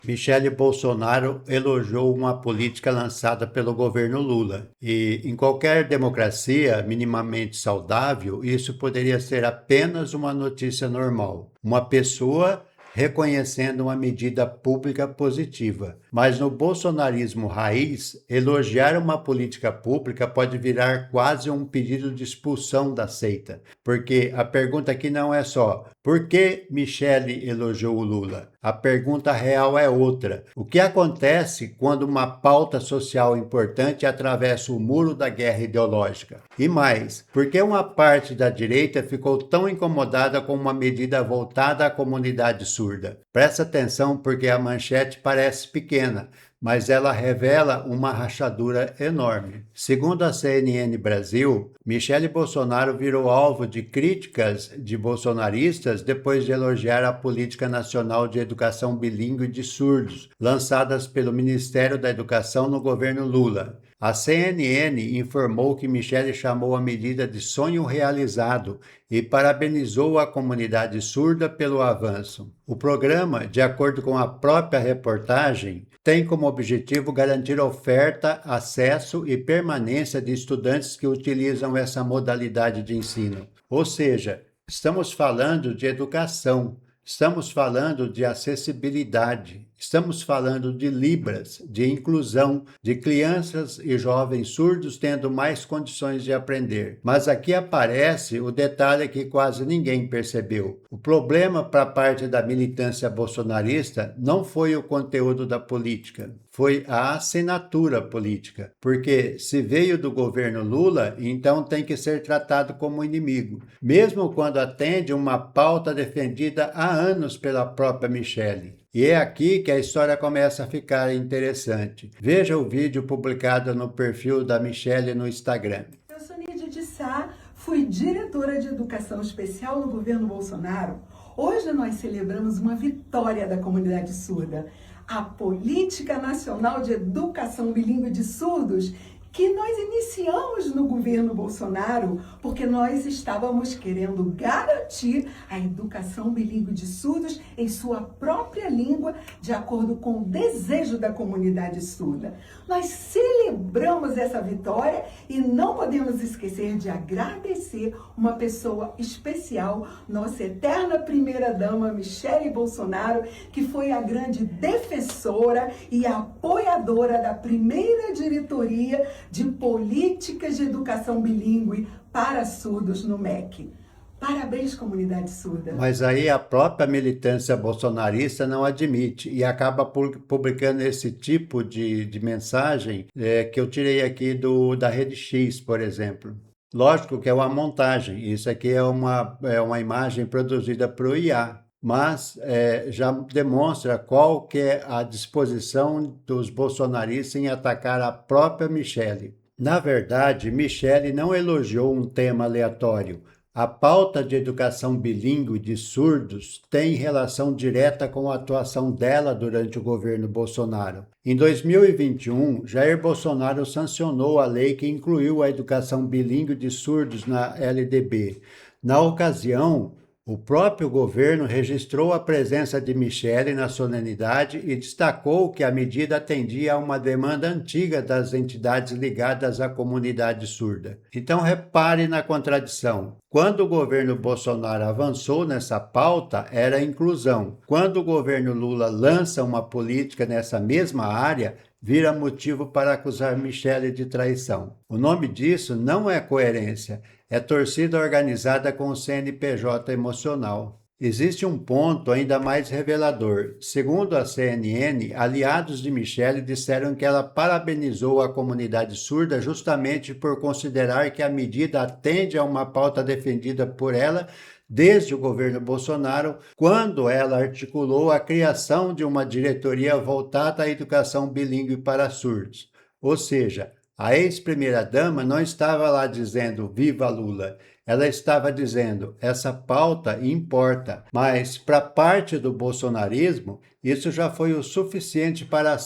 Michele Bolsonaro elogiou uma política lançada pelo governo Lula. E em qualquer democracia minimamente saudável, isso poderia ser apenas uma notícia normal. Uma pessoa reconhecendo uma medida pública positiva. Mas no bolsonarismo raiz, elogiar uma política pública pode virar quase um pedido de expulsão da seita. Porque a pergunta aqui não é só por que Michele elogiou o Lula? A pergunta real é outra. O que acontece quando uma pauta social importante atravessa o muro da guerra ideológica? E mais, por que uma parte da direita ficou tão incomodada com uma medida voltada à comunidade surda? Presta atenção porque a manchete parece pequena, mas ela revela uma rachadura enorme. Segundo a CNN Brasil, Michele Bolsonaro virou alvo de críticas de bolsonaristas depois de elogiar a Política Nacional de Educação Bilíngue de Surdos, lançadas pelo Ministério da Educação no governo Lula. A CNN informou que Michele chamou a medida de sonho realizado e parabenizou a comunidade surda pelo avanço. O programa, de acordo com a própria reportagem, tem como objetivo garantir oferta, acesso e permanência de estudantes que utilizam essa modalidade de ensino. Ou seja, estamos falando de educação, estamos falando de acessibilidade, estamos falando de Libras, de inclusão, de crianças e jovens surdos tendo mais condições de aprender. Mas aqui aparece o detalhe que quase ninguém percebeu. O problema para parte da militância bolsonarista não foi o conteúdo da política, foi a assinatura política. Porque se veio do governo Lula, então tem que ser tratado como inimigo, mesmo quando atende uma pauta defendida há anos pela própria Michele. E é aqui que a história começa a ficar interessante. Veja o vídeo publicado no perfil da Michele no Instagram. Eu sou Nídia de Sá, fui diretora de Educação Especial no governo Bolsonaro. Hoje nós celebramos uma vitória da comunidade surda. A Política Nacional de Educação Bilíngue de Surdos, que nós iniciamos no governo Bolsonaro, porque nós estávamos querendo garantir a educação bilíngue de surdos em sua própria língua, de acordo com o desejo da comunidade surda. Nós celebramos essa vitória e não podemos esquecer de agradecer uma pessoa especial, nossa eterna primeira-dama, Michele Bolsonaro, que foi a grande defensora e apoiadora da primeira diretoria de políticas de educação bilíngue para surdos no MEC. Parabéns, comunidade surda. Mas aí a própria militância bolsonarista não admite e acaba publicando esse tipo de mensagem que eu tirei aqui da Rede X, por exemplo. Lógico que é uma montagem, isso aqui é uma imagem produzida para o IA, mas já demonstra qual que é a disposição dos bolsonaristas em atacar a própria Michele. Na verdade, Michele não elogiou um tema aleatório. A pauta de educação bilíngue de surdos tem relação direta com a atuação dela durante o governo Bolsonaro. Em 2021, Jair Bolsonaro sancionou a lei que incluiu a educação bilíngue de surdos na LDB. Na ocasião, o próprio governo registrou a presença de Michele na solenidade e destacou que a medida atendia a uma demanda antiga das entidades ligadas à comunidade surda. Então repare na contradição. Quando o governo Bolsonaro avançou nessa pauta, era inclusão. Quando o governo Lula lança uma política nessa mesma área, vira motivo para acusar Michele de traição. O nome disso não é coerência, é torcida organizada com o CNPJ emocional. Existe um ponto ainda mais revelador. Segundo a CNN, aliados de Michele disseram que ela parabenizou a comunidade surda justamente por considerar que a medida atende a uma pauta defendida por ela desde o governo Bolsonaro, quando ela articulou a criação de uma diretoria voltada à educação bilíngue para surdos. Ou seja, a ex-primeira-dama não estava lá dizendo "Viva Lula", ela estava dizendo essa pauta importa, mas para parte do bolsonarismo isso já foi o suficiente para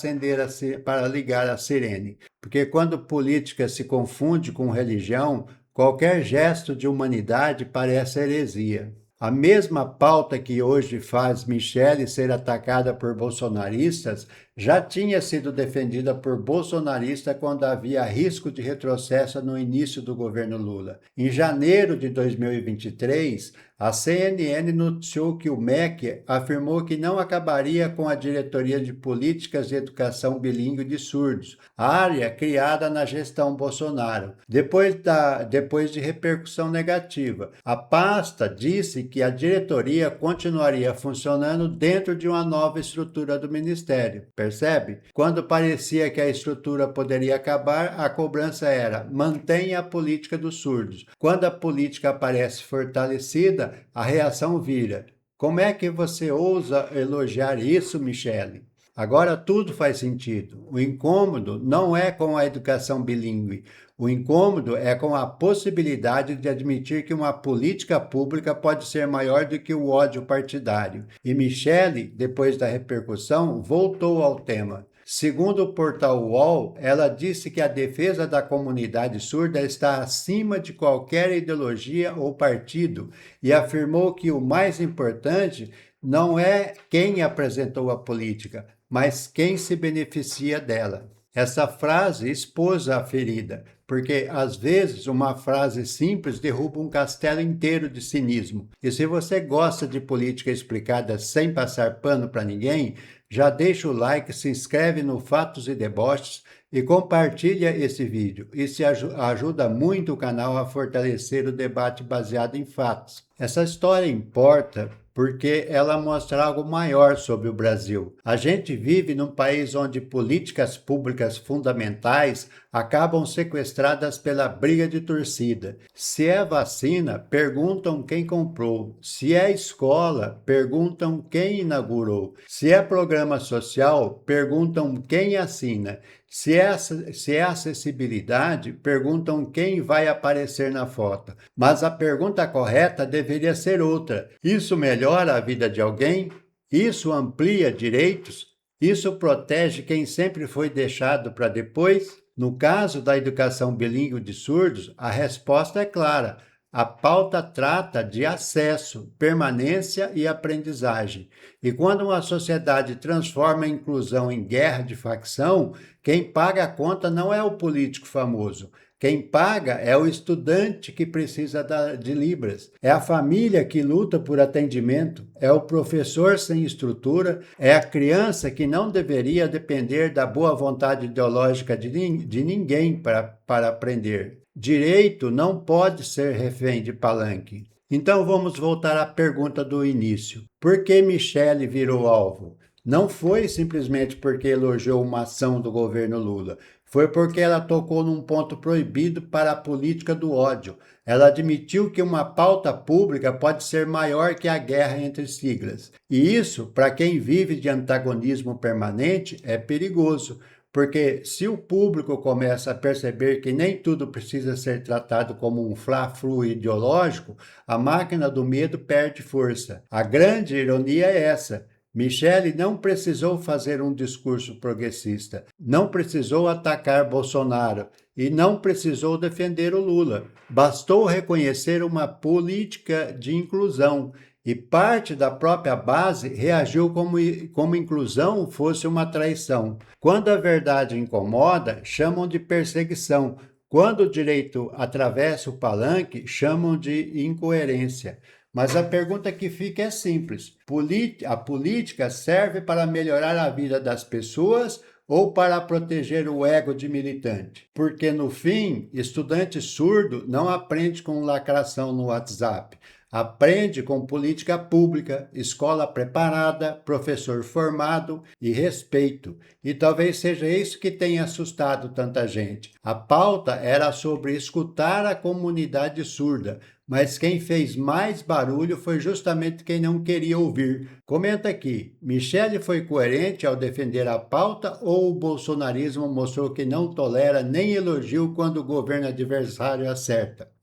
para ligar a sirene, porque quando política se confunde com religião, qualquer gesto de humanidade parece heresia. A mesma pauta que hoje faz Michele ser atacada por bolsonaristas já tinha sido defendida por bolsonaristas quando havia risco de retrocesso no início do governo Lula. Em janeiro de 2023, a CNN noticiou que o MEC afirmou que não acabaria com a Diretoria de Políticas de Educação Bilíngue de Surdos, área criada na gestão Bolsonaro, depois de repercussão negativa. A pasta disse que a diretoria continuaria funcionando dentro de uma nova estrutura do Ministério. Percebe? Quando parecia que a estrutura poderia acabar, a cobrança era: mantenha a política dos surdos. Quando a política aparece fortalecida, a reação vira: como é que você ousa elogiar isso, Michele? Agora tudo faz sentido. O incômodo não é com a educação bilíngue. O incômodo é com a possibilidade de admitir que uma política pública pode ser maior do que o ódio partidário. E Michele, depois da repercussão, voltou ao tema. Segundo o portal UOL, ela disse que a defesa da comunidade surda está acima de qualquer ideologia ou partido e afirmou que o mais importante não é quem apresentou a política, mas quem se beneficia dela. Essa frase expôs a ferida, porque às vezes uma frase simples derruba um castelo inteiro de cinismo. E se você gosta de política explicada sem passar pano para ninguém, já deixa o like, se inscreve no Fatos e Deboches e compartilha esse vídeo. Isso ajuda muito o canal a fortalecer o debate baseado em fatos. Essa história importa porque ela mostra algo maior sobre o Brasil. A gente vive num país onde políticas públicas fundamentais acabam sequestradas pela briga de torcida. Se é vacina, perguntam quem comprou. Se é escola, perguntam quem inaugurou. Se é programa social, perguntam quem assina. Se é acessibilidade, perguntam quem vai aparecer na foto. Mas a pergunta correta deveria ser outra. Isso melhora a vida de alguém? Isso amplia direitos? Isso protege quem sempre foi deixado para depois? No caso da educação bilíngue de surdos, a resposta é clara. A pauta trata de acesso, permanência e aprendizagem. E quando uma sociedade transforma a inclusão em guerra de facção, quem paga a conta não é o político famoso. Quem paga é o estudante que precisa de Libras. É a família que luta por atendimento. É o professor sem estrutura. É a criança que não deveria depender da boa vontade ideológica de ninguém para aprender. Direito não pode ser refém de palanque. Então vamos voltar à pergunta do início. Por que Michele virou alvo? Não foi simplesmente porque elogiou uma ação do governo Lula. Foi porque ela tocou num ponto proibido para a política do ódio. Ela admitiu que uma pauta pública pode ser maior que a guerra entre siglas. E isso, para quem vive de antagonismo permanente, é perigoso. Porque se o público começa a perceber que nem tudo precisa ser tratado como um fla-flu ideológico, a máquina do medo perde força. A grande ironia é essa. Michele não precisou fazer um discurso progressista, não precisou atacar Bolsonaro e não precisou defender o Lula. Bastou reconhecer uma política de inclusão. E parte da própria base reagiu como inclusão fosse uma traição. Quando a verdade incomoda, chamam de perseguição. Quando o direito atravessa o palanque, chamam de incoerência. Mas a pergunta que fica é simples. A política serve para melhorar a vida das pessoas ou para proteger o ego de militante? Porque, no fim, estudante surdo não aprende com lacração no WhatsApp. Aprende com política pública, escola preparada, professor formado e respeito. E talvez seja isso que tenha assustado tanta gente. A pauta era sobre escutar a comunidade surda, mas quem fez mais barulho foi justamente quem não queria ouvir. Comenta aqui, Michele foi coerente ao defender a pauta ou o bolsonarismo mostrou que não tolera nem elogio quando o governo adversário acerta?